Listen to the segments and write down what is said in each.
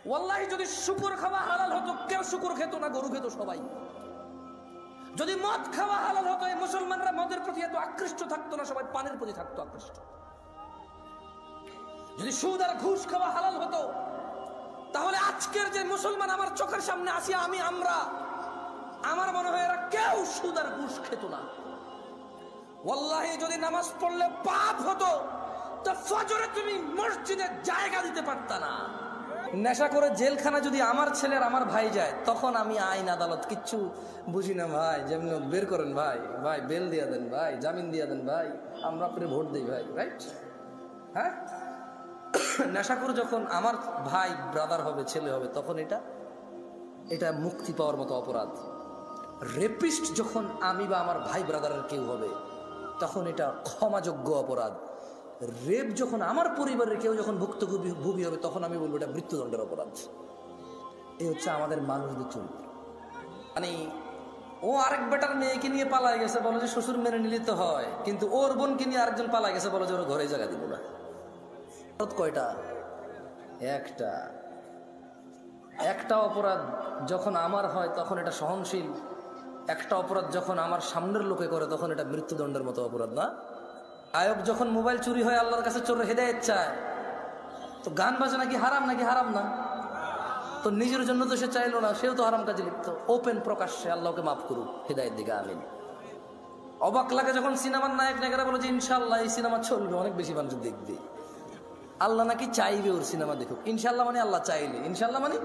ওয়াল্লাহি যদি শুকর খাওয়া হালাল হতো কেউ শুকর খেত না, গরু খেত সবাই। যদি মদ খাওয়া হালাল হতো এই মুসলমানরা মদের প্রতি এত আকৃষ্ট থাকতো না, সবাই পানের প্রতি থাকতো আকৃষ্ট। যদি সুদ আর ঘুষ খাওয়া হালাল হতো তাহলে আজকের যে মুসলমান আমার চোখের সামনে আসি আমার মনে হয় এরা কেউ সুদ আর ঘুষ খেত না। ওয়াল্লাহি যদি নামাজ পড়লে পাপ হতো তো ফজরে তুমি মসজিদে জায়গা দিতে পারতা না। নেশা করে জেলখানা যদি আমার ছেলের আমার ভাই যায় তখন আমি আইন আদালত কিচ্ছু বুঝি না ভাই, যেমন বের করেন ভাই, ভাই বেল দিয়া দেন ভাই, জামিন দিয়া দেন ভাই, আমরা পরে ভোট দিই ভাই, রাইট? হ্যাঁ, নেশা করে যখন আমার ভাই ব্রাদার হবে, ছেলে হবে, তখন এটা মুক্তি পাওয়ার মতো অপরাধ। রেপিস্ট যখন আমি বা আমার ভাই ব্রাদারের কেউ হবে তখন এটা ক্ষমাযোগ্য অপরাধ। রেপ যখন আমার পরিবারের কেউ যখন ভুক্তভোগী হবে তখন আমি বলবো এটা মৃত্যুদণ্ডের অপরাধ। এই হচ্ছে আমাদের মানুষদের চরিত্র। মানে ও আরেক বেটার মেয়েকে নিয়ে পালায় গেছে, বলে যে শ্বশুর মেনে নিলে তো হয়, কিন্তু ওর বোনকে নিয়ে আরেকজন পালায় গেছে, বলে যে ওর ঘরে জায়গা দিব না। কয়টা? একটা অপরাধ যখন আমার হয় তখন এটা সহনশীল, একটা অপরাধ যখন আমার সামনের লোকে করে তখন এটা মৃত্যুদণ্ডের মতো অপরাধ না? আয়ব যখন মোবাইল চুরি হয় আল্লাহর কাছে চোর হেদায়েত চায়, তো গান বাজনা কি হারাম নাকি হারাম না? তো নিজের জন্য তো সে চাইলো না, সেও তো হারাম কাজে লিপ্ত। ওপেন প্রকাশ্যে আল্লাহকে মাফ করুক, হেদায়েত দিকে আমিন। অবাক লাগে যখন সিনেমার নায়ক নায়িকারা বলে যে ইনশাআল্লাহ এই সিনেমা চলবে, অনেক বেশি মানুষ দেখবে। আল্লাহ নাকি চাইবে ওর সিনেমা দেখুক। ইনশাআল্লাহ মানে আল্লাহ চাইলে, ইনশাআল্লাহ মানে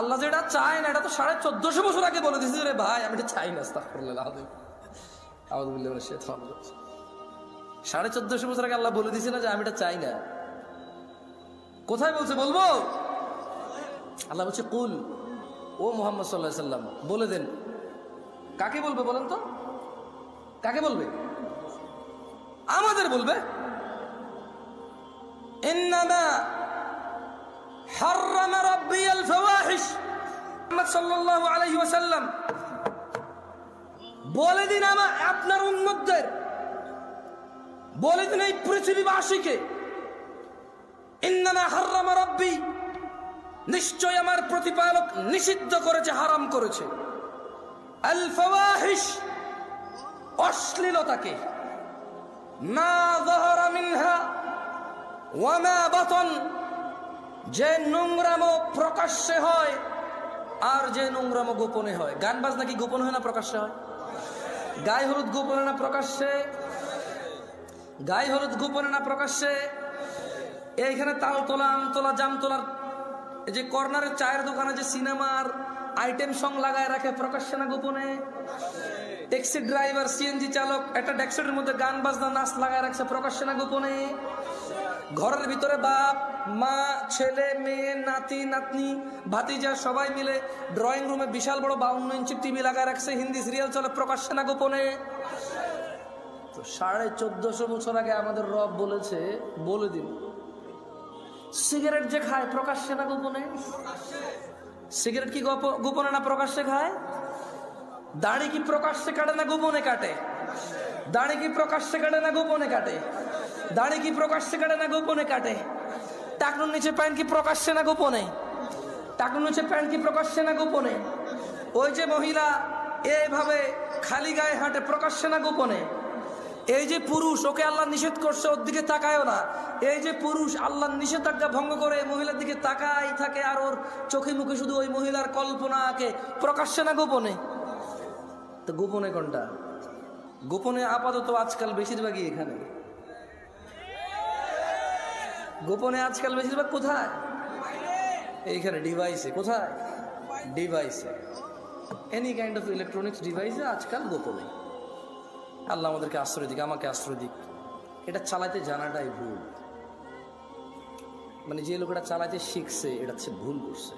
আল্লাহ যেটা চায় না, এটা তো 1450 বছর আগে বলে দিয়েছে রে ভাই, আমি এটা চাই না। আস্তাগফিরুল্লাহ আযীম, আউযু বিল্লাহি মিনাশ শাইতানির রাজীম। 1450 বছর আগে আল্লাহ বলে দিয়েছে না যে আমি এটা চাই না? কোথায় বলছে? বলবো? আল্লাহ বলছে কুল, ও মুহাম্মদ সাল্লাল্লাহু আলাইহি সাল্লাম বলে দেন। কাকে বলবে বলেন তো? কাকে বলবে? আমাদের বলবে। ইন্নামা হাররামা রাব্বিয়াল ফাওয়াহিশ, মুহাম্মদ সাল্লাল্লাহু আলাইহি ওয়াসাল্লাম বলে দিন আপনার উম্মতদের, বলে দিন এই পৃথিবীবাসীকে, ইন্নামা হাররামা রাব্বি, নিশ্চয় আমার প্রতিপালক নিষিদ্ধ করেছে, হারাম করেছে, আল ফাওয়াহিশ, অশ্লীলতাকে, মা যাহারা মিনহা ওয়া মা বাতন, যে নোংরামো প্রকাশ্যে হয় আর যে নোংরামো গোপনে হয়। গান বাজনা কি গোপন হয় না প্রকাশ্যে হয়? গায়ে হলুদ গোপনে না প্রকাশ্যে? গায়ে হলুদ গোপনে না প্রকাশ্যে? এইখানে তাল তোলা, আম তোলা, জাম তোলার যে কর্নারের চায়ের দোকানে যে সিনেমার আইটেম সং লাগায় রাখে, প্রকাশ্যে না গোপনে? ট্যাক্সি ড্রাইভার, সিএনজি চালক একটা ডেস্কের মধ্যে গান বাজনা নাচ লাগায় রাখছে, প্রকাশ্যে না গোপনে? ঘরের ভিতরে বাপ মা, ছেলে মেয়ে, নাতি নাতনি, ভাতিজা সবাই মিলে ড্রয়িং রুমে বিশাল বড় 52 ইঞ্চি টিভি লাগায় রাখছে, হিন্দি সিরিয়াল চলে, প্রকাশ্যে না গোপনে? তো 1450 বছর আগে আমাদের রব বলেছে, বলে দিন সিগারেট যে খায় প্রকাশ্যে না গোপনে? সিগারেট কি গোপনে না প্রকাশ্যে খায়? দাড়ি কি প্রকাশ্যে কাটে না গোপনে কাটে? দাড়ি কি প্রকাশ্যে কাটে না গোপনে কাটে? দাড়ি কি প্রকাশ্যে কাটে না গোপনে কাটে? টাকনুর নিচে প্যান্ট কি প্রকাশ্যে না গোপনে? টাকনুর নিচে প্যান্ট কি প্রকাশ্যে না গোপনে? ওই যে মহিলা এইভাবে খালি গায়ে হাঁটে, প্রকাশ্যে না গোপনে? এই যে পুরুষ, ওকে আল্লাহ নিষেধ করছে ওর দিকে তাকায়ও না, এই যে পুরুষ আল্লাহর নিষেধাজ্ঞা ভঙ্গ করে মহিলার দিকে তাকাই থাকে আর ওর চোখে মুখে শুধু ওই মহিলার কল্পনা আঁকে, প্রকাশ্যে না গোপনে? তো গোপনে কোনটা? গোপনে আপাতত আজকাল বেশিরভাগই এখানে। গোপনে আজকাল বেশিরভাগ কোথায়? এইখানে ডিভাইসে। কোথায়? ডিভাইসে, এনি কাইন্ড অফ ইলেকট্রনিক্স ডিভাইসে আজকাল গোপনে। আল্লাহ আমাদেরকে আশ্রয় দিক, আমাকে আশ্রয় দিক। এটা চালাইতে জানাটাই ভুল। মানে যে লোকটা চালাইতে শিখছে এটা হচ্ছে ভুল করছে,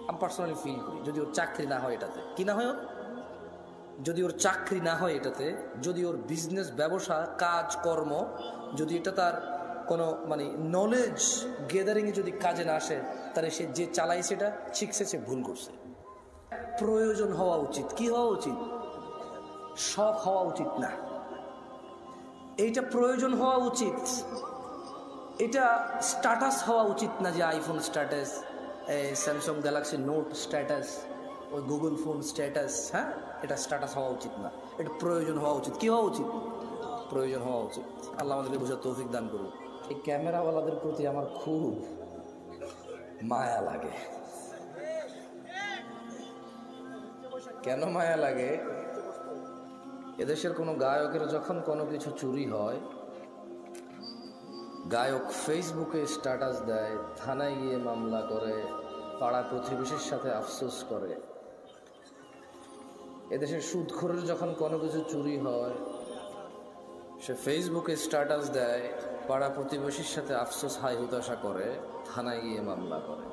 আমি পার্সোনালি ফিল করি। যদি ওর চাকরি না হয় এটাতে, কি না হয় ওর, যদি ওর চাকরি না হয় এটাতে, যদি ওর বিজনেস, ব্যবসা, কাজ কর্ম, যদি এটা তার কোনো মানে নলেজ গেদারিংয়ে যদি কাজে না আসে, তাহলে সে যে চালাইছে এটা শিখছে, সে ভুল করছে। প্রয়োজন হওয়া উচিত। কি হওয়া উচিত? শখ হওয়া উচিত না, এইটা প্রয়োজন হওয়া উচিত। এটা স্ট্যাটাস হওয়া উচিত না যে আইফোন স্ট্যাটাস, এই স্যামসাং গ্যালাক্সি নোট স্ট্যাটাস, ওই গুগল ফোন স্ট্যাটাস, হ্যাঁ, এটা স্ট্যাটাস হওয়া উচিত না, এটা প্রয়োজন হওয়া উচিত। কি হওয়া উচিত? প্রয়োজন হওয়া উচিত। আল্লাহ আমাদেরকে বোঝার তৌফিক দান করুন। এই ক্যামেরাওয়ালাদের প্রতি আমার খুব মায়া লাগে। কেন মায়া লাগে? এদেশের কোনো গায়কের যখন কোনো কিছু চুরি হয়, গায়ক ফেসবুকে স্ট্যাটাস দেয়, থানায় গিয়ে মামলা করে, পাড়া প্রতিবেশীর সাথে আফসোস করে। এদেশের সুদখোরের যখন কোনো কিছু চুরি হয়, সে ফেসবুকে স্ট্যাটাস দেয়, পাড়া প্রতিবেশীর সাথে আফসোস হাই হুতাশা করে, থানায় গিয়ে মামলা করে।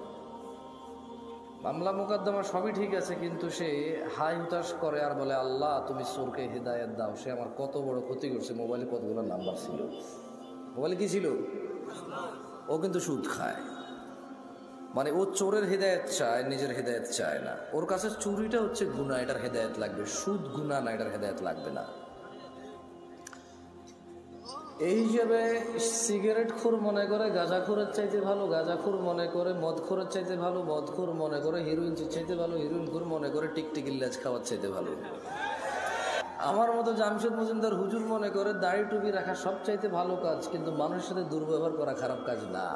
মামলা মোকদ্দমা সবই ঠিক আছে, কিন্তু সে হাই হুতাশ করে আর বলে, আল্লাহ তুমি চোরকে হেদায়েত দাও, সে আমার কত বড় ক্ষতি করছে। মোবাইলে কতগুলো নাম্বার ছিল, মোবাইলে কি ছিল? ও কিন্তু সুদ খায়। মানে ও চোরের হেদায়েত চায়, নিজের হেদায়েত চায় না। ওর কাছে চুরিটা হচ্ছে গুনাহ, এটার হেদায়েত লাগবে। সুদ গুনাহ না, এটার হেদায়েত লাগবে না। এই হিসেবে সিগারেটখোর মনে করে গাঁজাখোরের চাইতে ভালো, গাঁজাখোর মনে করে মদখোরের চাইতে ভালো, মদখোর মনে করে হিরোইন চাইতে ভালো, হিরোইনখোর মনে করে টিকটিকির লেজ খাওয়ার চাইতে ভালো। আমার মতো জামশেদ মজুমদার হুজুর মনে করে দাড়ি টুপি রাখা সব চাইতে ভালো কাজ, কিন্তু মানুষের সাথে দুর্ব্যবহার করা খারাপ কাজ না।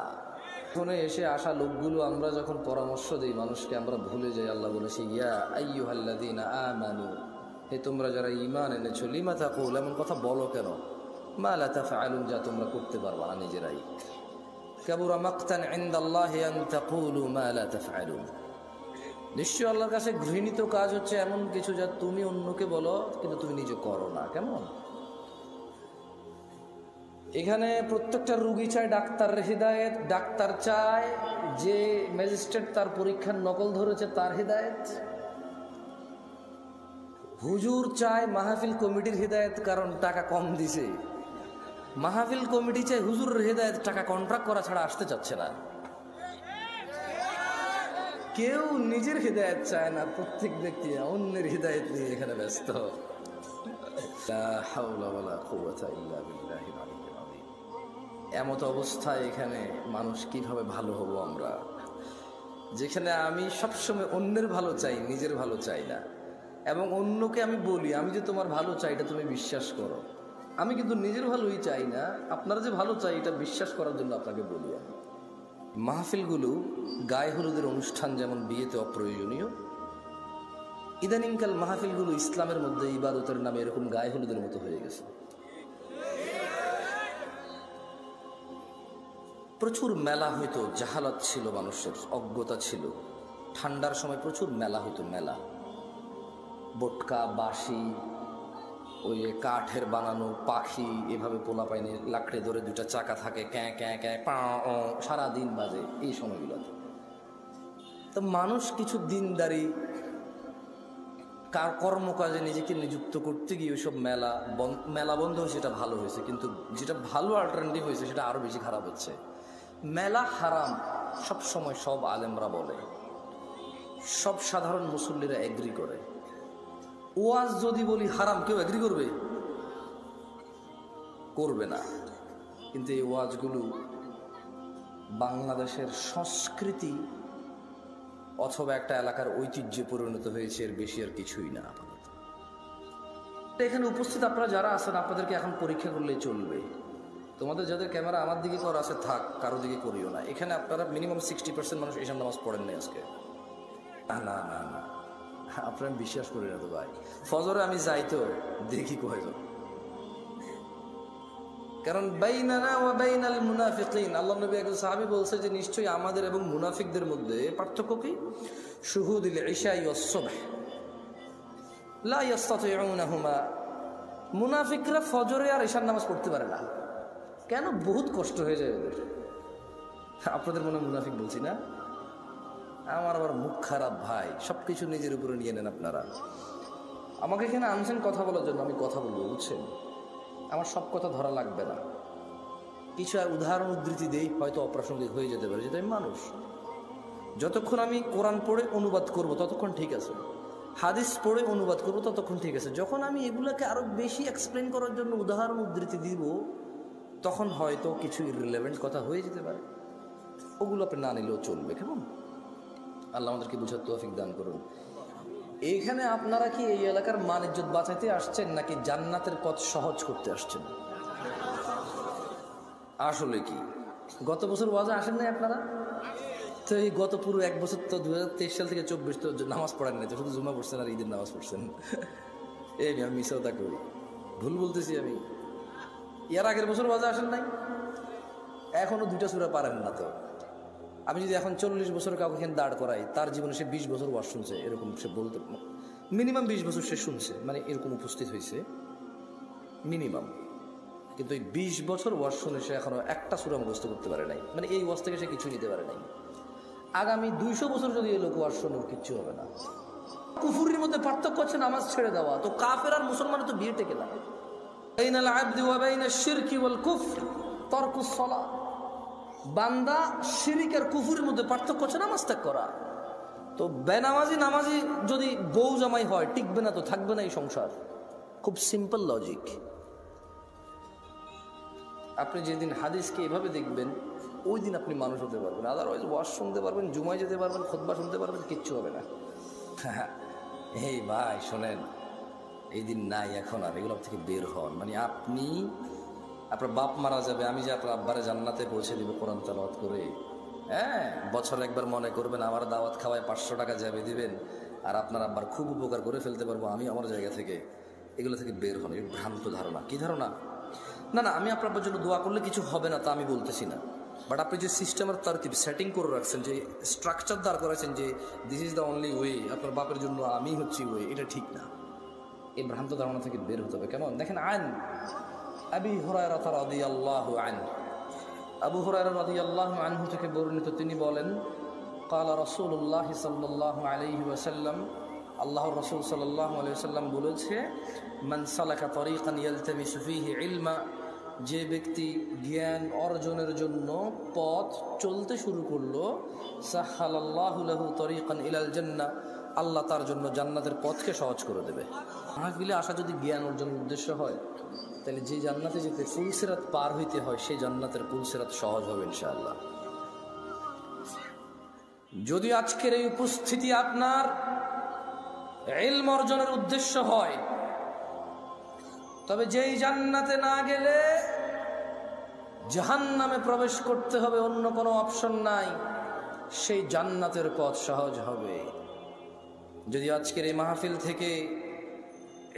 এখানে এসে আসা লোকগুলো আমরা যখন পরামর্শ দিই মানুষকে, আমরা ভুলে যাই আল্লাহ বলেছে, ইয়া আইয়ুহাল্লাযীনা আমানু, হে তোমরা যারা ঈমান এনেছো, লিমা তাকুল, এমন কথা বলো কেন, মা লা তাফআলুন, যা তোমরা করতে পারবা না নিজেরাই। কাবুরা মাকতান ইনদাল্লাহি আন তাকুলু মা লা তাফআলুন, নিশ্চয় আল্লাহর কাছে ঘৃণিত কাজ হচ্ছে এমন কিছু যা তুমি অন্যকে বলো কিন্তু তুমি নিজে করো না। কেমন? এখানে প্রত্যেকটা রুগী চায় ডাক্তারের হিদায়েত, ডাক্তার চায় যে ম্যাজিস্ট্রেট তার পরীক্ষার নকল ধরেছে তার হিদায়েত, হুজুর চায় মাহফিল কমিটির হিদায়েত কারণ টাকা কম দিছে, মাহফিল কমিটি চায় হুজুরের হিদায়েত, টাকা কন্ট্রাক্ট করা ছাড়া আসতে চাচ্ছে না। কেউ নিজের হিদায়েত চায় না, প্রত্যেক ব্যক্তি অন্যের হিদায়েত নিয়ে এখানে ব্যস্ত। এমত অবস্থায় এখানে মানুষ কিভাবে ভালো হব আমরা, যেখানে আমি সবসময় অন্যের ভালো চাই, নিজের ভালো চাই না। এবং অন্যকে আমি বলি আমি যে তোমার ভালো চাই এটা তুমি বিশ্বাস করো, আমি কিন্তু নিজের ভালোই চাই না, আপনারা যে ভালো চাই এটা বিশ্বাস করার জন্য আপনাকে বলি। আমি মাহফিলগুলো গায়ে হলুদের অনুষ্ঠান যেমন বিয়েতে অপ্রয়োজনীয়, ইদানিংকাল মাহফিলগুলো ইসলামের মধ্যে ইবাদতের নামে এরকম গায়ে হলুদের মতো হয়ে গেছে। প্রচুর মেলা হইতো, জাহালাত ছিল, মানুষের অজ্ঞতা ছিল। ঠান্ডার সময় প্রচুর মেলা হইতো, মেলা, বটকা, বাঁশি, ওই কাঠের বানানো পাখি, এভাবে পোলা পাইনে লাকড়ে ধরে দুটা চাকা থাকে, ক্যাঁ ক্যাঁ ক্যাঁ পা সারাদিন বাজে এই সময়গুলোতে। তো মানুষ কিছু দিনদারি কর্মকাজে নিজেকে নিযুক্ত করতে গিয়ে ওইসব মেলা বন্ধ হয়েছে, এটা ভালো হয়েছে, কিন্তু যেটা ভালো অল্টারনেটিভ হয়েছে সেটা আরো বেশি খারাপ হচ্ছে। মেলা হারাম সব সময় সব আলেমরা বলে, সব সাধারণ মুসল্লিরা এগ্রি করে। ওয়াজ যদি বলি হারাম, কেউ এগ্রি করবে? করবে না। কিন্তু এই ওয়াজগুলো বাংলাদেশের সংস্কৃতি অথবা একটা এলাকার ঐতিহ্যে পরিণত হয়েছে, এর বেশি আর কিছুই না। এখানে উপস্থিত আপনারা যারা আছেন আপনাদেরকে এখন পরীক্ষা করলেই চলবে। তোমাদের যাদের ক্যামেরা আমার দিকে করা আছে থাক, কারো দিকে করিও না। এখানে আপনারা মিনিমাম 60% মানুষ এসব নামাজ পড়েন নাই আজকে। না না না না, আপনারা বিশ্বাস করি না তো ভাই। ফজরে আমি যাই তো দেখি কয়জন, কারণ বাইনানা ওয়া বাইনাল মুনাফিকিন, আল্লাহ নবী একজন সাহাবী বলছে যে নিশ্চয়ই আমাদের এবং মুনাফিকদের মধ্যে পার্থক্য কি? শুহুদুল ইশাই ওয়াস সুবহ লা ইস্তাতিউনাহুমা, মুনাফিকরা ফজরে আর ইশার নামাজ পড়তে পারে না। কেন? বহুত কষ্ট হয়ে যায় ওদের। আপনাদের মনে মুনাফিক বলছি না? আমার আবার মুখ খারাপ ভাই, সবকিছু নিজের উপরে নিয়ে নেন আপনারা। আমাকে এখানে আনছেন কথা বলার জন্য, আমি কথা বলবো, বুঝছেন? আমার সব কথা ধরা লাগবে না, কিছু উদাহরণ উদ্ধৃতি দেই, হয়তো অপ্রাসঙ্গিক হয়ে যেতে পারে, যেটা আমি মানুষ। যতক্ষণ আমি কোরআন পড়ে অনুবাদ করব ততক্ষণ ঠিক আছে, হাদিস পড়ে অনুবাদ করব ততক্ষণ ঠিক আছে। যখন আমি এগুলোকে আরো বেশি এক্সপ্লেন করার জন্য উদাহরণ উদ্ধৃতি দিব তখন হয়তো কিছু ইররিলেভেন্ট কথা হয়ে যেতে পারে, ওগুলো আপনি না নিলেও চলবে। কেমন? আল্লাহ আমাদেরকে বুঝার তৌফিক দান করুন। এইখানে আপনারা কি এই এলাকার মান ইজ্জত বাঁচাইতে আসছেন নাকি জান্নাতের পথ সহজ করতে আসছেন? আসলে কি গত বছর ওয়াজে আসেন নাই আপনারা? তো এই গত পুরো এক বছর তো 2023 সাল থেকে 24 তো নামাজ পড়েন নাই, তো শুধু জুমা পড়ছেন আর ঈদের নামাজ পড়ছেন। এই আমি মিশাওতা করি, ভুল বলতেছি আমি? এর আগের বছর ওয়াজে আসেন নাই, এখনো 2টা সূরা পারেন না। তো আমি যদি এখন 40 বছর কাউকে এখানে দাঁড় করাই, তার জীবনে সে 20 বছর ওয়াজ শুনছে, এরকম সে বলতে মিনিমাম 20 বছর সে শুনছে, মানে এরকম উপস্থিত হয়েছে মিনিমাম। কিন্তু এই 20 বছর ওয়াজ শুনে সে এখনো একটা সূরা মুখস্থ করতে পারে নাই, মানে এই ওয়াজ থেকে সে কিছু নিতে পারে নাই। আগামী 200 বছর যদি এই লোক ওয়াজ শুনে কিচ্ছু হবে না। কুফুরির মধ্যে পার্থক্য হচ্ছে নামাজ ছেড়ে দেওয়া। তো কাফের আর মুসলমানের তো বিয়ে টেকে না। বাইনাল আবদি ওয়া বাইনাশ শিরকি ওয়াল কুফর তারকুস সালাহ। বান্দা শিরিক আর কুফুরের মধ্যে পার্থক্য হচ্ছে নামাজ ত্যাগ করা। তো বেনামাজি নামাজি যদি বউ জামাই হয়, টিকবে না, তো থাকবে না এই সংসার। খুব সিম্পল লজিক। আপনি যেদিন হাদিসকে এভাবে দেখবেন, ওই দিন আপনি মানুষ হতে পারবেন। আদারওয়াইজ ওয়াজ শুনতে পারবেন, জুমায় যেতে পারবেন, খুতবা শুনতে পারবেন, কিচ্ছু হবে না। এই ভাই শোনেন, এই দিন নাই এখন আর, এগুলো থেকে বের হন। মানে আপনি, আপনার বাপ মারা যাবে, আমি যে আপনার আব্বারে জান্নাতে পৌঁছে দিব কোরআন তেলাওয়াত করে, হ্যাঁ, বছর একবার মনে করবেন আমার দাওয়াত খাওয়ায় 500 টাকা যাবে দিবেন, আর আপনার আব্বার খুব উপকার করে ফেলতে পারবো আমি আমার জায়গা থেকে। এগুলো থেকে বের হন। এটা ভ্রান্ত ধারণা। কি ধারণা? না না, আমি আপনার জন্য দোয়া করলে কিছু হবে না তা আমি বলতেছি না, বাট আপনি যে সিস্টেমের তারকিব সেটিং করে রাখছেন, যে স্ট্রাকচার দাঁড় করেছেন যে this is the only way, আপনার বাপের জন্য আমি হচ্ছি ওয়ে, এটা ঠিক না। এই ভ্রান্ত ধারণা থেকে বের হতে হবে। কেমন দেখেন, আন আবি হুরায়রা রাদিয়াল্লাহু আনহু, আবু হুরায়রা রাদিয়াল্লাহু আনহু থেকে বর্ণিত, তিনি বলেন, ক্বালা রাসূলুল্লাহ সাল্লাল্লাহু আলাইহি ওয়াসাল্লাম, আল্লাহর রাসূল সাল্লাল্লাহু আলাইহি ওয়াসাল্লাম বলেছে, মান সালাকা তরিকান ইয়ালতামিসু ফীহি ইলমা, যে ব্যক্তি জ্ঞান অর্জনের জন্য পথ চলতে শুরু করলো, সাহালাল্লাহু লাহু তরিকান ইলাল জান্নাহ, আল্লাহ তার জন্য জান্নাতের পথকে সহজ করে দেবে। মাহফিলে আসা যদি জ্ঞান অর্জনের উদ্দেশ্য হয়, তাহলে যে জান্নাতে যেতে পুলসিরাত পার হইতে হয়, সেই জান্নাতের পুলসিরাত সহজ হবে ইনশাআল্লাহ। যদি আজকের এই উপস্থিতি আপনার ইলম অর্জনের উদ্দেশ্য হয়, তবে যেই জান্নাতে না গেলে জাহান্নামে প্রবেশ করতে হবে, অন্য কোনো অপশন নাই, সেই জান্নাতের পথ সহজ হবে। যদি আজকের এই মাহফিল থেকে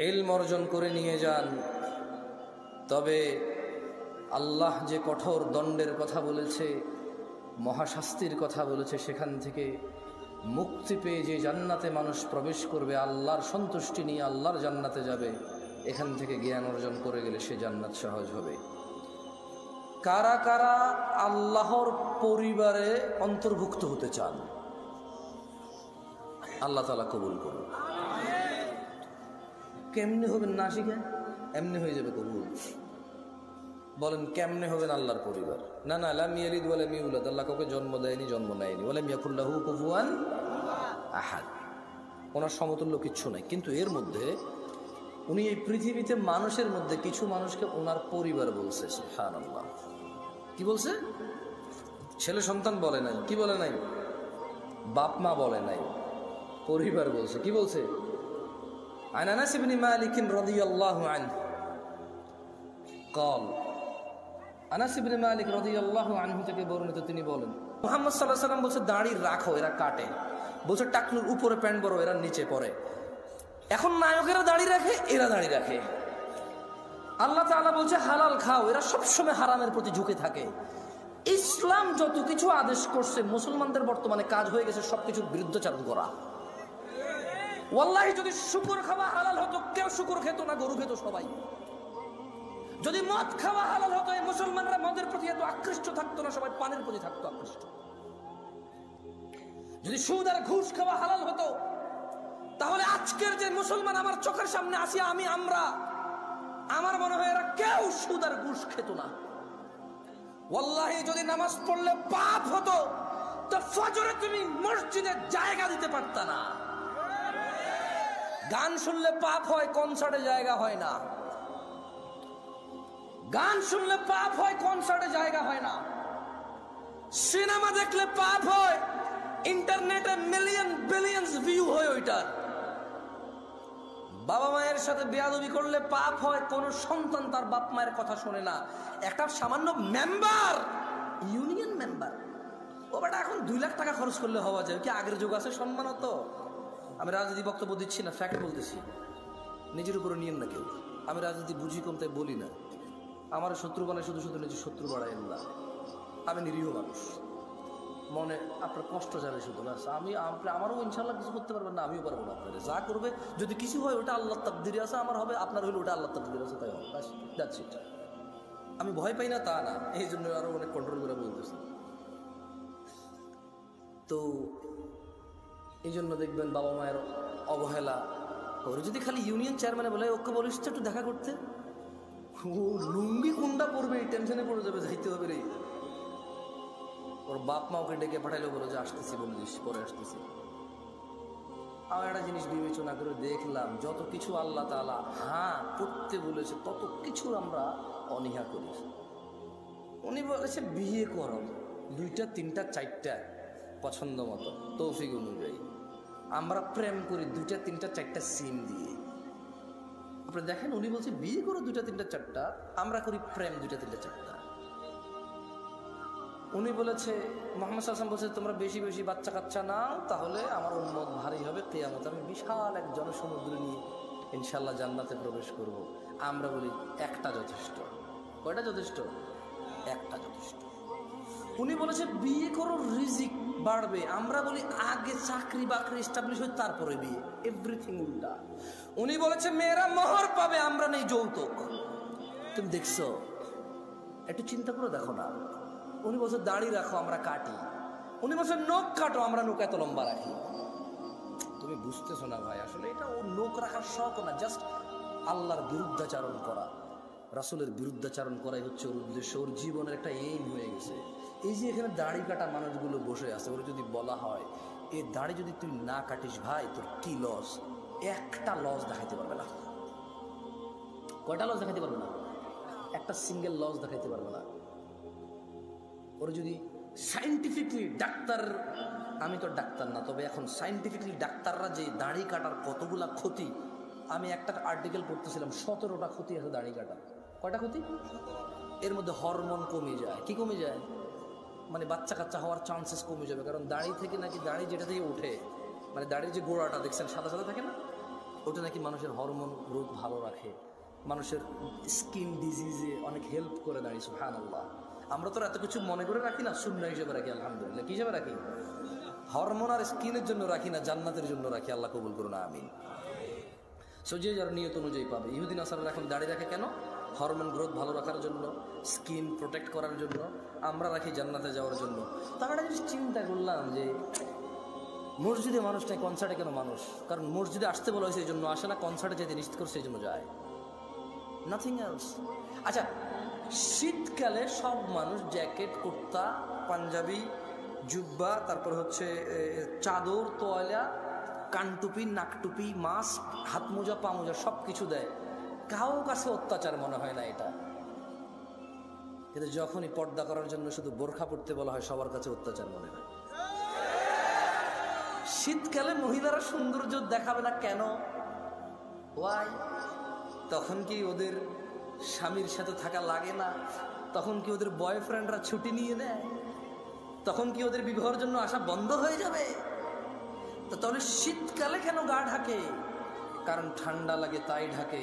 ইলম অর্জন করে নিয়ে যান, তবে আল্লাহ যে কঠোর দণ্ডের কথা বলেছে, মহাশাস্তির কথা বলেছে, সেখান থেকে মুক্তি পেয়ে যে জান্নাতে মানুষ প্রবেশ করবে, আল্লাহর সন্তুষ্টি নিয়ে আল্লাহর জান্নাতে যাবে, এখান থেকে জ্ঞান অর্জন করে গেলে সে জান্নাত সহজ হবে। কারা কারা আল্লাহর পরিবারে অন্তর্ভুক্ত হতে চান? আল্লাহ তাআলা কবুল করুন। কেমনে হবেন না শিখে? এমনি হয়ে যাবে কবুল। বলেন কেমনে হবেন আল্লাহর পরিবার? না না, লাম ইয়ালিদ ওয়া লাম ইউলাদ, আল্লাহ কাউকে জন্ম দেয়নি, জন্ম নেয়নি। ওয়া লাম ইয়াকুল লাহু কুফুয়ান আহাদ, ওনার সমতুল্য কিচ্ছু নাই। কিন্তু এর মধ্যে উনি এই পৃথিবীতে মানুষের মধ্যে কিছু মানুষকে ওনার পরিবার বলছে। সুবহানাল্লাহ। কি বলছে? ছেলে সন্তান বলে নাই, কি বলে নাই? বাপ মা বলে নাই, পরিবার বলছে। কি বলছে? আন আনাস ইবনে মালিক রাদিয়াল্লাহু আনহু قال, আনাস ইবনে মালিক রাদিয়াল্লাহু আনহু থেকে বর্ণিত, তিনি বলেন, মুহাম্মদ সাল্লাল্লাহু আলাইহি ওয়াসাল্লাম বলছে, দাড়ি রাখো, এরা কাটে। বলছে টাকনুর উপরে প্যান্ট বড়, এরা নিচে পড়ে। এখন নায়কেরা দাড়ি রাখে, এরা দাড়ি রাখে। আল্লাহ তাআলা বলছে হালাল খাও, এরা সবসময় হারামের প্রতি ঝুঁকে থাকে। ইসলাম যত কিছু আদেশ করছে, মুসলমানদের বর্তমানে কাজ হয়ে গেছে সবকিছুর বিরুদ্ধাচরণ করা। ওয়াল্লাহি যদি শুকর খাওয়া হালাল হতো, কেউ শুকর খেত না, গরু খেত সবাই। যদি মদ খাওয়া হালাল হতো, এই মুসলমানরা মদের প্রতি এত আকৃষ্ট থাকতো না, সবাই পানের প্রতি থাকতো আকৃষ্ট। যদি সুদ আর ঘুষ খাওয়া হালাল হতো, তাহলে আজকের যে মুসলমান আমার চোখের সামনে আসি, আমরা, আমার মনে হয় এরা কেউ সুদ আর ঘুষ খেত না। ওয়াল্লাহি যদি নামাজ পড়লে পাপ হতো, তো ফজরে তুমি মসজিদে জায়গা দিতে পারতা না। গান শুনলে পাপ হয়, কনসার্টে জায়গা হয় না। গান শুনলে পাপ হয়, কনসার্টে জায়গা হয় না। সিনেমা দেখলে পাপ হয়, ইন্টারনেটে মিলিয়ন বিলিয়ন্স ভিউ হয় ওইটার। বাবা মায়ের সাথে বেয়াদবি করলে পাপ হয়, কোন সন্তান তার বাপ মায়ের কথা শোনে না। একটা সামান্য মেম্বার, ইউনিয়ন মেম্বার, ও বেটা এখন 2 লাখ টাকা খরচ করলে হওয়া যায় কি? আগের যুগ আছে সম্মানত। আমি রাজনীতি বক্তব্য দিচ্ছি না, ফ্যাক্ট বলতেছি, নিজের উপরে নিয়েন না কেউ। আমি রাজনীতি বুঝি কম তাই বলি না। আমার শত্রু বানায় শুধু শুধু নিজের শত্রু বাড়াইন না। আমি নিরীহ মানুষ, মনে আপনার কষ্ট যাবে শুধু। আমি আমারও ইনশাল্লাহ কিছু করতে পারবেন না, আমিও পারবো না। আপনাদের যা করবে যদি কিছু হয় ওটা আল্লাহর তাকদীরে আছে, আমার হবে, আপনার হইলে ওটা আল্লাহর তাকদীরে আছে, তাই হবে। যাচ্ছি, আমি ভয় পাই না তা না, এই জন্য আরো অনেক কন্ট্রোল করে বলতেছি। তো এই জন্য দেখবেন বাবা মায়ের অবহেলা। ওর যদি খালি ইউনিয়ন চেয়ারম্যানে বলে ওকে বলিস একটু দেখা করতে, ও লুঙ্গি কোনটা পড়বে এই টেনশনে পড়ে যাবে, যাইতে হবে রে। ওর বাপ মা ওকে ডেকে পাঠাইলো, বলো যে আসতেছি, বলিস পরে আসতেছি। আমি একটা জিনিস বিবেচনা করে দেখলাম, যত কিছু আল্লাহ তাআলা হ্যাঁ করতে বলেছে তত কিছুর আমরা অনীহা করি। উনি বলেছে বিয়ে করো 2টা 3টা 4টা পছন্দ মতো তৌফিক অনুযায়ী। আমরা প্রেম করি 2টা 3টা 4টা সিম দিয়ে। আপনি দেখেন উনি বলছে বিয়ে করো 2টা 3টা 4টা, আমরা করি প্রেম 2টা 3টা 4টা। উনি বলেছে, মুহাম্মদ সাল্লাল্লাহু আলাইহি ওয়াসাল্লাম বলছে তোমরা বেশি বেশি বাচ্চা কাচ্চা নাও, তাহলে আমার উম্মত ভারী হবে, কিয়ামত আমি বিশাল এক জনসমুদ্র নিয়ে ইনশাআল্লাহ জান্নাতে প্রবেশ করব। আমরা বলি একটা যথেষ্ট। কয়টা যথেষ্ট? একটা যথেষ্ট। উনি বলেছে বিয়ে করো রিজিক বাড়বে, আমরা বলি আগে চাকরি বাকরি এস্টাবলিশ হয় তারপরে বিয়ে। এভরিথিং উল্টা। উনি বলেছে মেয়েরা মোহর পাবে, আমরা নেই যৌতুক। তুমি দেখছো? একটু চিন্তা করে দেখো না। উনি বলছে দাড়ি রাখো, আমরা কাটি। উনি বলছে নখ কাটো, আমরা নখ এত লম্বা রাখি। তুমি বুঝতেছো না ভাই, আসলে এটা ও নখ রাখার শখ না, জাস্ট আল্লাহর বিরুদ্ধাচারণ করা, রাসূলের বিরুদ্ধাচারণ করাই হচ্ছে ওর উদ্দেশ্য। ওর জীবনের একটা এইম হয়ে গেছে। এই যে এখানে দাড়ি কাটা মানুষগুলো বসে আছে, ওর যদি বলা হয় এই দাড়ি যদি তুই না কাটিস ভাই তোর কি লস, একটা লস দেখাইতে পারবে না। কয়টা লস দেখাইতে পারবে না? একটা সিঙ্গেল লস দেখাইতে পারবে না। ওর যদি সাইন্টিফিকলি ডাক্তার, আমি তো ডাক্তার না, তবে এখন সাইন্টিফিকলি ডাক্তাররা যে দাড়ি কাটার কতগুলা ক্ষতি, আমি একটা আর্টিকেল পড়তেছিলাম, 17টা ক্ষতি আছে দাড়ি কাটার। কয়টা ক্ষতি? এর মধ্যে হরমোন কমে যায়। কি কমে যায়? মানে বাচ্চা কাচ্চা হওয়ার চান্সেস কমে যাবে, কারণ দাড়ি থেকে নাকি, দাড়ি যেটা থেকে ওঠে, মানে দাড়ির যে গোড়াটা দেখছেন সাদা সাদা থাকে না, ওটা নাকি মানুষের হরমোন গ্রোথ ভালো রাখে, মানুষের স্কিন ডিজিজে অনেক হেল্প করে দাড়ি। সুবহানাল্লাহ। আমরা তো এত কিছু মনে করে রাখি না, সুন্নাহ হিসেবে রাখি। আলহামদুলিল্লাহ। কি হিসেবে রাখি? হরমোন আর স্কিনের জন্য রাখি না, জান্নাতের জন্য রাখি। আল্লাহ কবুল করুন, আমিন। সো যে যার নিয়ত অনুযায়ী পাবে। ইহুদি নাসারারা এখন দাড়ি রাখে কেন? হরমোন গ্রোথ ভালো রাখার জন্য, স্কিন প্রোটেক্ট করার জন্য। আমরা রাখি জান্নাতে যাওয়ার জন্য। তার একটা জিনিস চিন্তা করলাম যে মসজিদে মানুষ নাই, কনসার্টে কেন মানুষ? কারণ মসজিদে আসতে বলা হয়েছে এই জন্য আসে না, কনসার্টে যেতে নিশ্চিত করছে এই জন্য যায়, নাথিং এলস। আচ্ছা, শীতকালে সব মানুষ জ্যাকেট, কুর্তা, পাঞ্জাবি, জুব্বা, তারপর হচ্ছে চাদর, তোয়ালা, কানটুপি, নাকটুপি, মাস্ক, হাত মোজা, পা মোজা সব কিছু দেয়। কারো কাছে অত্যাচার মনে হয় না এটা। কিন্তু যখনই পর্দা করার জন্য শুধু বোরখা পড়তে বলা হয়, সবার কাছে অত্যাচার মনে হয়। শীতকালে মহিলারা সৌন্দর্য দেখাবে না কেন? ওয়াই? তখন কি ওদের স্বামীর সাথে থাকা লাগে না? তখন কি ওদের বয়ফ্রেন্ডরা ছুটি নিয়ে নেয়? তখন কি ওদের বিবাহের জন্য আসা বন্ধ হয়ে যাবে? তো তাহলে শীতকালে কেন গা ঢাকে? কারণ ঠান্ডা লাগে তাই ঢাকে।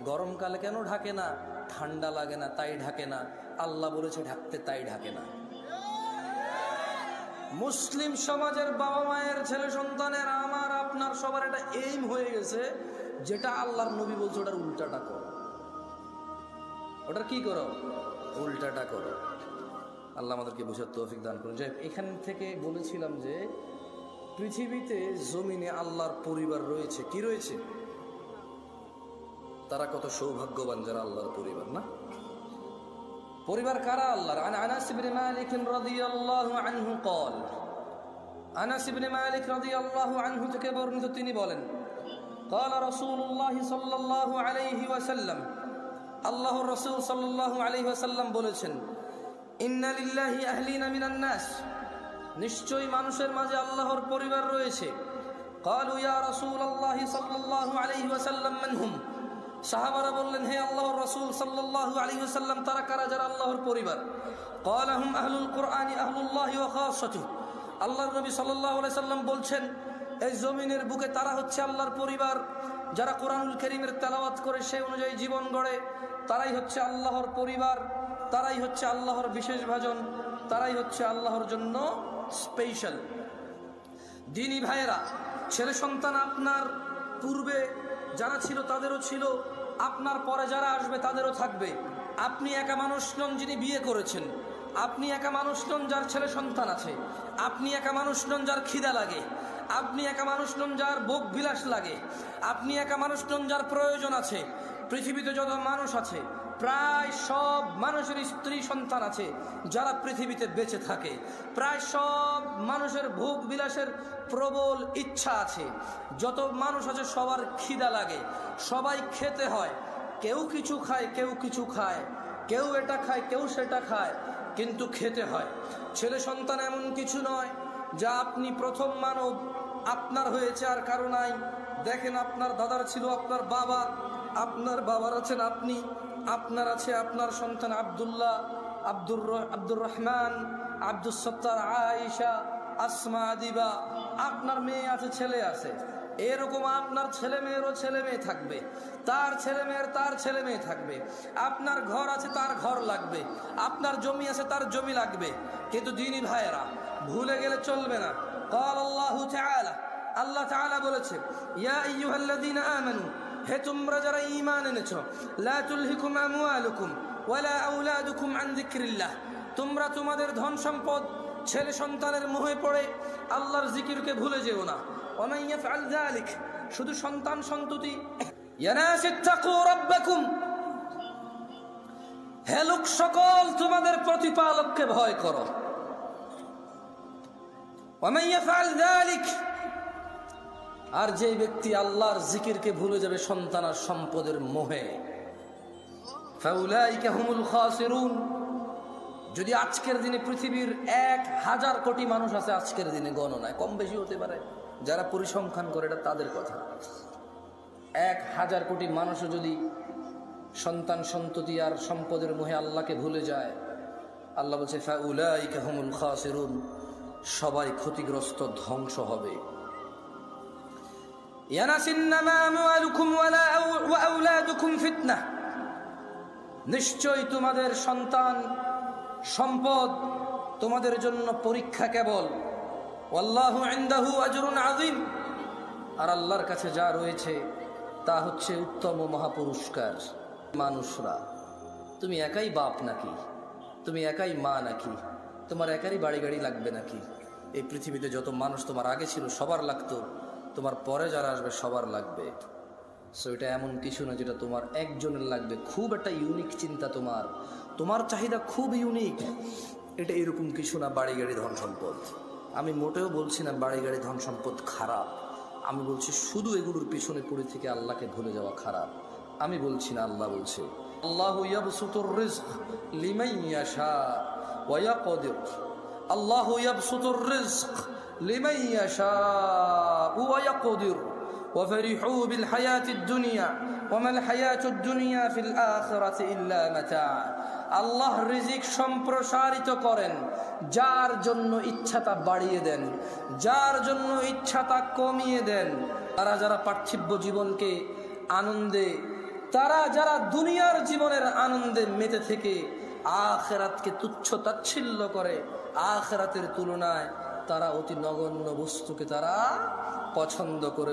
গরমকালে কেন ঢাকে না? ঠান্ডা লাগে না তাই ঢাকে না। আল্লাহ বলেছে ঢাকতে, তাই ঢাকে না। মুসলিম সমাজের বাবা মায়ের ছেলে সন্তানের, আমার আপনার সবার এটা এইম হয়ে গেছে, যেটা আল্লাহর নবী বলছে ওটার উল্টাটা করো। ওটার কি করো? উল্টাটা করো। আল্লাহ আমাদেরকে বোঝার তৌফিক দান করুন। যাই এখান থেকে বলেছিলাম যে পৃথিবীতে জমিনে আল্লাহর পরিবার রয়েছে। কি রয়েছে? তারা কত সৌভাগ্যবান যারা আল্লাহর পরিবার। না? পরিবার কারা আল্লাহর? আনাস ইবনে মালিক রাদিয়াল্লাহু আনহু قال, আনাস ইবনে মালিক রাদিয়াল্লাহু আনহু থেকে বর্ণিত, তিনি বলেন قال رسول الله صلى الله عليه وسلم, আল্লাহর রাসূল সাল্লাল্লাহু আলাইহি ওয়াসাল্লাম বলেছেন, ইন্না লিল্লাহি আহলিনা মিনান নাস, নিশ্চয়ই মানুষের মাঝে আল্লাহর পরিবার রয়েছে। ক্বালু ইয়া রাসূলুল্লাহ সাল্লাল্লাহু আলাইহি ওয়াসাল্লাম মান হুম? সাহাবারা বললেন, হে আল্লাহর রাসূল সাল্লাল্লাহু আলাইহি ওয়াসাল্লাম, তারা কারা যারা আল্লাহর পরিবার? ক্বালা হুম আহলুল কুরআনি আহলুল্লাহি ওয়া খাসাতুহু। আল্লাহর নবী সাল্লাল্লাহু আলাইহি সাল্লাম বলছেন, এই জমিনের বুকে তারা হচ্ছে আল্লাহর পরিবার, যারা কোরআনুল কারীমের তেলাওয়াত করে সেই অনুযায়ী জীবন গড়ে, তারাই হচ্ছে আল্লাহর পরিবার, তারাই হচ্ছে আল্লাহর বিশেষ ভাজন, তারাই হচ্ছে আল্লাহর জন্য স্পেশাল। দিনী ভাইয়েরা, ছেলে সন্তান আপনার পূর্বে যারা ছিল তাদেরও ছিল, আপনার পরে যারা আসবে তাদেরও থাকবে। আপনি একা মানুষ নন যিনি বিয়ে করেছেন, আপনি একা মানুষ নন যার ছেলে সন্তান আছে, আপনি একা মানুষ নন যার খিদা লাগে, আপনি একা মানুষ নন যার ভোগ বিলাস লাগে, আপনি একা মানুষ নন যার প্রয়োজন আছে। পৃথিবীতে যত মানুষ আছে প্রায় সব মানুষের স্ত্রী সন্তান আছে যারা পৃথিবীতে বেঁচে থাকে। প্রায় সব মানুষের ভোগ বিলাসের প্রবল ইচ্ছা আছে। যত মানুষ আছে সবার খিদা লাগে, সবাই খেতে হয়। কেউ কিছু খায়, কেউ কিছু খায়, কেউ এটা খায়, কেউ সেটা খায়, কিন্তু খেতে হয়। ছেলে সন্তান এমন কিছু নয় যা আপনি প্রথম মানব, আপনার হয়েছে আর কারো নাই। দেখেন, আপনার দাদার ছিল আপনার বাবা, আপনার বাবার আছেন আপনি, আপনার আছে আপনার সন্তান আব্দুল্লাহ, আব্দুর রহমান, আব্দুস সত্তার, আয়েশা, আসমা, দিবা। আপনার মেয়ে আছে, ছেলে আছে। এরকম আপনার ছেলে মেয়েরও ছেলে মেয়ে থাকবে, তার ছেলে মেয়ের তার ছেলে মেয়ে থাকবে। আপনার ঘর আছে, তার ঘর লাগবে। আপনার জমি আছে, তার জমি লাগবে। কিন্তু দিনী ভাইয়েরা, ভুলে গেলে চলবে না। ক্বাল আল্লাহু তাআলা, আল্লাহ তাআলা বলেছে, ইয়া আইয়ুহাল্লাযীনা আমানু, হে তোমরা যারা ঈমান এনেছো, লা তুলহিকুম আমওয়ালুকুম ওয়ালা আওলাদুকুম আন যিকরিল্লাহ, তোমরা তোমাদের ধন সম্পদ ছেলে সন্তানের মোহে পড়ে আল্লাহর জিকিরকে ভুলে যেও না। ওয়া মান ইয়াফআল যালিক, শুধু সন্তান সন্ততি। ইয়া নাস ইত্তাকু রাব্বাকুম, হে লোক সকল, তোমাদের প্রতিপালককে ভয় করো। ওয়া মান ইয়াফআল যালিক, আর যে ব্যক্তি আল্লাহর জিকিরকে ভুলে যাবে সন্তান আর সম্পদের মোহে, ফাউলাইকা হুমুল খাসিরুন। যদি আজকের দিনে পৃথিবীর 1000 কোটি মানুষ আছে, আজকের দিনে গণনায় কম বেশি হতে পারে, যারা পরিসংখ্যান করে এটা তাদের কথা। 1000 কোটি মানুষও যদি সন্তান সন্ততি আর সম্পদের মোহে আল্লাহকে ভুলে যায়, আল্লাহ বলছে ফাউলাইকা হুমুল খাসিরুন, সবাই ক্ষতিগ্রস্ত, ধ্বংস হবে। নিশ্চয় তোমাদের সন্তান সম্পদ তোমাদের জন্য পরীক্ষা কেবল। ওয়াল্লাহু ইনদাহু আজরুন আযীম, আর আল্লাহর কাছে যা রয়েছে তা হচ্ছে উত্তম মহাপুরস্কার। মানুষরা, তুমি একাই বাপ নাকি? তুমি একাই মা নাকি? তোমার একারই বাড়ি গাড়ি লাগবে নাকি? এই পৃথিবীতে যত মানুষ তোমার আগে ছিল সবার লাগতো, তোমার পরে যারা আসবে সবার লাগবে। সো এটা এমন কিছু না যেটা তোমার একজনের লাগবে। খুব একটা ইউনিক চিন্তা, তোমার চাহিদা খুব ইউনিক। এটা এরকম কিছু না বাড়ি গাড়ি ধন সম্পদ। আমি মোটেও বলছি না বাড়ি গাড়ি ধন সম্পদ খারাপ, আমি বলছি শুধু এগুলোর পিছনে পড়ে থেকে আল্লাহকে ভুলে যাওয়া খারাপ। আমি বলছি না, আল্লাহ বলছে, আল্লাহু ইয়াবসুতুর রিজক লিমান ইয়াশা ওয়া ইয়াকদির। আল্লাহু ইয়াবসুতুর রিজক লিমান ইয়াশা ওয়া ইয়াকদির ওয়া ফারিহু বিল হায়াতিদ দুনিয়া ওয়া মাল হায়াতুদ দুনিয়া ফিল আখিরাতি ইল্লা মাতা। আল্লাহ রিজিক সম্প্রসারিত করেন, যার জন্য ইচ্ছা তা বাড়িয়ে দেন, যার জন্য ইচ্ছা তা কমিয়ে দেন। তারা যারা পার্থিব জীবনকে আনন্দে, তারা যারা দুনিয়ার জীবনের আনন্দে মেতে থেকে আখিরাতকে তুচ্ছ তাচ্ছিল্য করে, আখিরাতের তুলনায় তারা অতি নগণ্য বস্তুকে তারা পছন্দ করে।